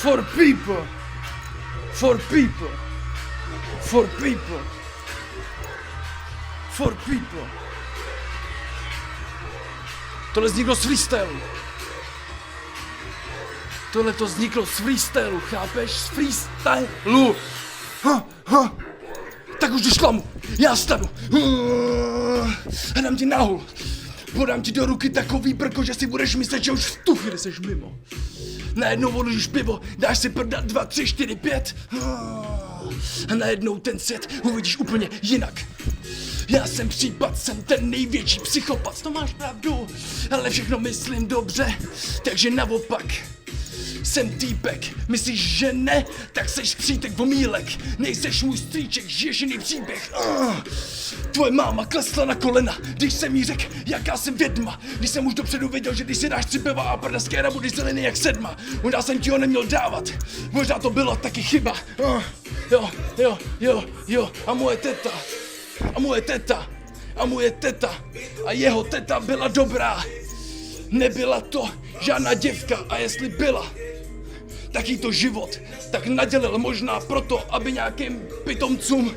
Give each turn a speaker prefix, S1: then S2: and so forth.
S1: For people. For people. For people. For people. Tohle vzniklo z freestylu. Tohle to vzniklo z freestylu, chápeš? Z freestylu. Tak už do šlamu. Já stanu. A dám ti nahul. Podám ti do ruky takový brko, že si budeš myslet, že už v tu chvíli seš mimo. Najednou odložíš pivo, dáš si prdat 2, 3, 4, 5. A najednou ten svět uvidíš úplně jinak. Já jsem případ, jsem ten největší psychopat, to máš pravdu, ale všechno myslím dobře, takže naopak. Jsem týpek, myslíš, že ne? Tak seš skřítek omílek, nejseš můj strýček, žiješ jiný příběh. Tvoje máma klesla na kolena, když jsem jí řekl, jaká jsem vědma. Když jsem už dopředu věděl, že když si dáš 3 piva a prdaské budeš zelený jak 7. Možná jsem ti ho neměl dávat, možná to byla taky chyba. Jo, a moje teta, a moje teta, a jeho teta byla dobrá. Nebyla to žádná děvka, a jestli byla, tak jí to život tak nadělil možná proto, aby nějakým pitomcům